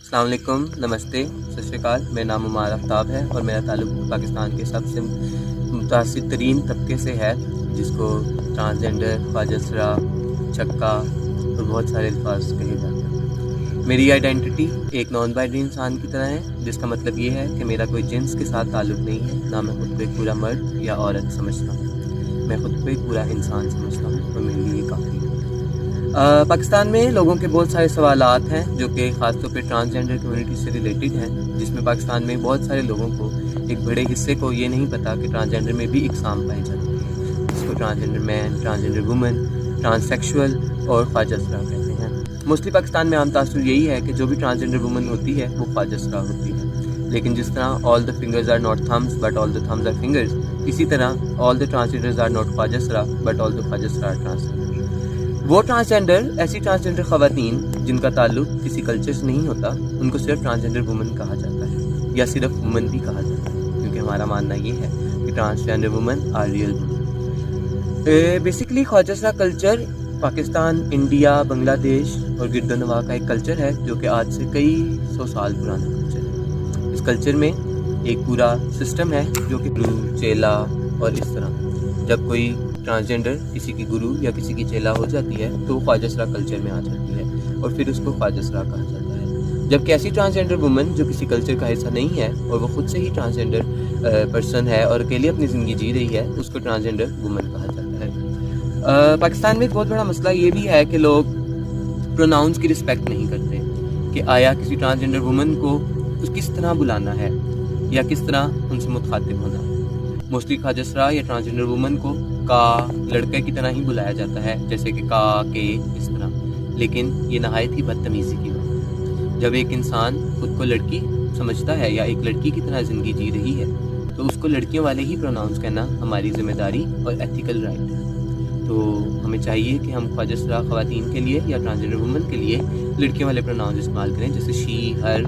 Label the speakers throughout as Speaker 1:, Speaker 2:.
Speaker 1: السلام علیکم، نمستے، ست شری اکال۔ میرا نام عمار آفتاب ہے اور میرا تعلق پاکستان کے سب سے متاثر ترین طبقے سے ہے، جس کو ٹرانسجینڈر، خواجہ سرا، چکا اور بہت سارے الفاظ کہے جاتے ہیں۔ میری آئیڈینٹی ایک نان بائنری انسان کی طرح ہے، جس کا مطلب یہ ہے کہ میرا کوئی جنس کے ساتھ تعلق نہیں ہے، نہ میں خود کو ایک پورا مرد یا عورت سمجھتا ہوں۔ میں خود کو ایک پورا انسان سمجھتا ہوں اور میرے لیے یہ کافی ہے۔ پاکستان میں لوگوں کے بہت سارے سوالات ہیں جو کہ خاص طور پہ ٹرانسجینڈر کمیونٹی سے ریلیٹڈ ہیں، جس میں پاکستان میں بہت سارے لوگوں کو، ایک بڑے حصے کو یہ نہیں پتہ کہ ٹرانسجینڈر میں بھی اقسام پائی جاتی ہیں، جس کو ٹرانسجینڈر مین، ٹرانسجینڈر وومن، ٹرانس سیکشول اور خواجہ سرا کہتے ہیں۔ موسٹلی پاکستان میں عام تاثر یہی ہے کہ جو بھی ٹرانسجینڈر وومن ہوتی ہے وہ خواجہ سرا ہوتی ہے، لیکن جس طرح all the fingers are not thumbs but all the thumbs are fingers, اسی طرح all the transgenders are not خواجہ سرا بٹ آل دا خواجہ سرا آر ٹرانسجینڈر۔ وہ ٹرانسجینڈر، ایسی ٹرانسجینڈر خواتین جن کا تعلق کسی کلچر سے نہیں ہوتا، ان کو صرف ٹرانسجینڈر وومن کہا جاتا ہے، یا صرف وومن بھی کہا جاتا ہے، کیونکہ ہمارا ماننا یہ ہے کہ transgender women are real women. Basically خواجہ سرا کلچر پاکستان، انڈیا، بنگلہ دیش اور گرد و نواح کا ایک کلچر ہے جو کہ آج سے کئی سو سال پرانا کلچر ہے۔ اس کلچر میں ایک پورا سسٹم ہے جو کہ گرو، چیلا اور اس طرح جب کوئی ٹرانسجینڈر کسی کی گرو یا کسی کی چیلا ہو جاتی ہے تو وہ خواجہ سرا کلچر میں آ جاتی ہے اور پھر اس کو خواجہ سرا کہا جاتا ہے۔ جبکہ ایسی ٹرانسجینڈر وومن جو کسی کلچر کا حصہ نہیں ہے اور وہ خود سے ہی ٹرانسجینڈر پرسن ہے اور اکیلے اپنی زندگی جی رہی ہے، اس کو ٹرانسجینڈر وومن کہا جاتا ہے۔ پاکستان میں ایک بہت بڑا مسئلہ یہ بھی ہے کہ لوگ پروناؤنس کی رسپیکٹ نہیں کرتے کہ آیا کسی ٹرانسجینڈر وومن کو کس طرح بلانا ہے یا کس طرح ان سے متخاطب ہونا ہے۔ موسٹلی خواجہ سرا یا ٹرانسجینڈر وومن کو کا لڑکے کی طرح ہی بلایا جاتا ہے، جیسے کہ کا، کے، اس طرح، لیکن یہ نہایت ہی بدتمیزی کی بات ہے۔ جب ایک انسان خود کو لڑکی سمجھتا ہے یا ایک لڑکی کی طرح زندگی جی رہی ہے تو اس کو لڑکیوں والے ہی پروناؤنس کہنا ہماری ذمہ داری اور ایتھیکل رائٹ ہے۔ تو ہمیں چاہیے کہ ہم خواجہ سرا خواتین کے لیے یا ٹرانسجینڈر وومن کے لیے لڑکیوں والے پروناؤنس استعمال کریں، جیسے شی، ہر،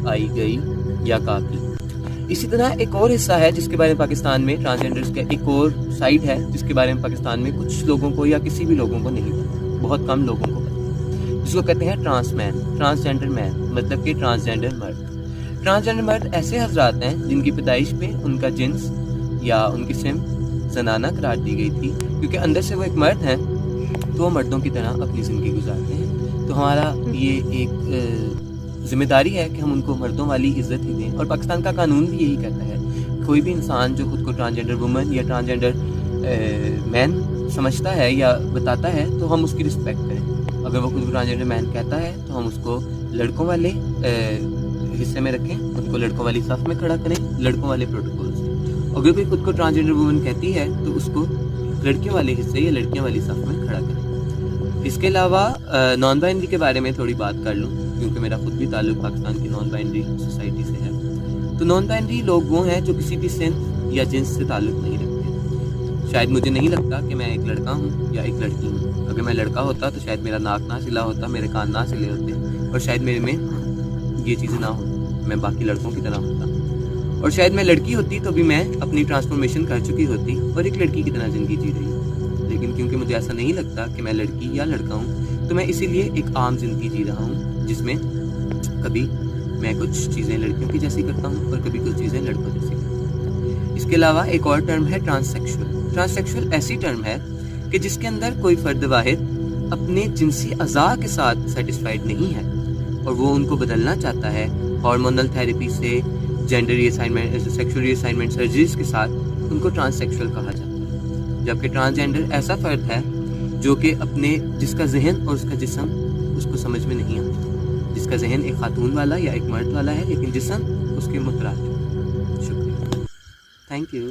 Speaker 1: آئی، گئی یا کافی۔ اسی طرح ایک اور حصہ ہے جس کے بارے میں پاکستان میں ٹرانسجینڈرز کا ایک اور سائڈ ہے جس کے بارے میں پاکستان میں کچھ لوگوں کو یا کسی بھی لوگوں کو نہیں پتا، بہت کم لوگوں کو پتا، جس کو کہتے ہیں ٹرانس مین، ٹرانسجینڈر مین، مطلب کہ ٹرانسجینڈر مرد۔ ٹرانسجینڈر مرد ایسے حضرات ہیں جن کی پیدائش پہ ان کا جنس یا ان کی سمت زنانہ قرار دی گئی تھی، کیونکہ اندر سے وہ ایک مرد ہیں تو وہ مردوں کی طرح اپنی زندگی گزارتے ہیں۔ تو ہمارا یہ ایک ذمہ داری ہے کہ ہم ان کو مردوں والی عزت ہی دیں، اور پاکستان کا قانون بھی یہی کہتا ہے کوئی بھی انسان جو خود کو ٹرانسجینڈر وومن یا ٹرانسجینڈر مین سمجھتا ہے یا بتاتا ہے تو ہم اس کی رسپیکٹ کریں۔ اگر وہ خود کو ٹرانسجینڈر مین کہتا ہے تو ہم اس کو لڑکوں والے حصے میں رکھیں، ان کو لڑکوں والی صف میں کھڑا کریں، لڑکوں والے پروٹوکول سے۔ اگر کوئی خود کو ٹرانسجینڈر وومن کہتی ہے تو اس کو لڑکیوں والے حصے یا لڑکیوں والی صف میں کھڑا کریں۔ اس کے علاوہ نان بائنری کے بارے میں تھوڑی بات کر لوں، کیونکہ میرا خود بھی تعلق پاکستان کی نان بائنری سوسائٹی سے ہے۔ تو نان بائنری لوگ وہ ہیں جو کسی بھی صنف یا جنس سے تعلق نہیں رکھتے۔ شاید مجھے نہیں لگتا کہ میں ایک لڑکا ہوں یا ایک لڑکی ہوں۔ اگر میں لڑکا ہوتا تو شاید میرا ناک نہ سلا ہوتا، میرے کان نہ سلے ہوتے، اور شاید میرے میں یہ چیزیں نہ ہوتی، میں باقی لڑکوں کی طرح ہوتا۔ اور شاید میں لڑکی ہوتی تو بھی میں اپنی ٹرانسفارمیشن کر چکی ہوتی اور ایک لڑکی کی طرح زندگی جی رہی ہوں، لیکن کیونکہ مجھے ایسا نہیں لگتا کہ میں لڑکی یا لڑکا ہوں تو میں اسی لیے ایک عام زندگی جی رہا ہوں، جس میں کبھی میں کچھ چیزیں لڑکیوں کی جیسی کرتا ہوں اور کبھی کچھ چیزیں لڑکوں جیسی کرتا ہوں۔ اس کے علاوہ ایک اور ٹرم ہے ٹرانس سیکشول۔ ٹرانس سیکشول ایسی ٹرم ہے کہ جس کے اندر کوئی فرد واحد اپنے جنسی اعضاء کے ساتھ سیٹسفائیڈ نہیں ہے اور وہ ان کو بدلنا چاہتا ہے، ہارمونل تھیراپی سے، جینڈر ری اسائنمنٹ، سیکشول ری اسائنمنٹ سرجریز کے ساتھ ان کو ٹرانس سیکشول کہا جاتا ہے۔ جبکہ ٹرانسجینڈر ایسا فرد ہے جو کہ جس کا ذہن اور اس کا جسم اس کو سمجھ میں نہیں آتا، جس کا ذہن ایک خاتون والا یا ایک مرد والا ہے لیکن جسم اس کے مترادف۔ شکریہ، تھینک یو۔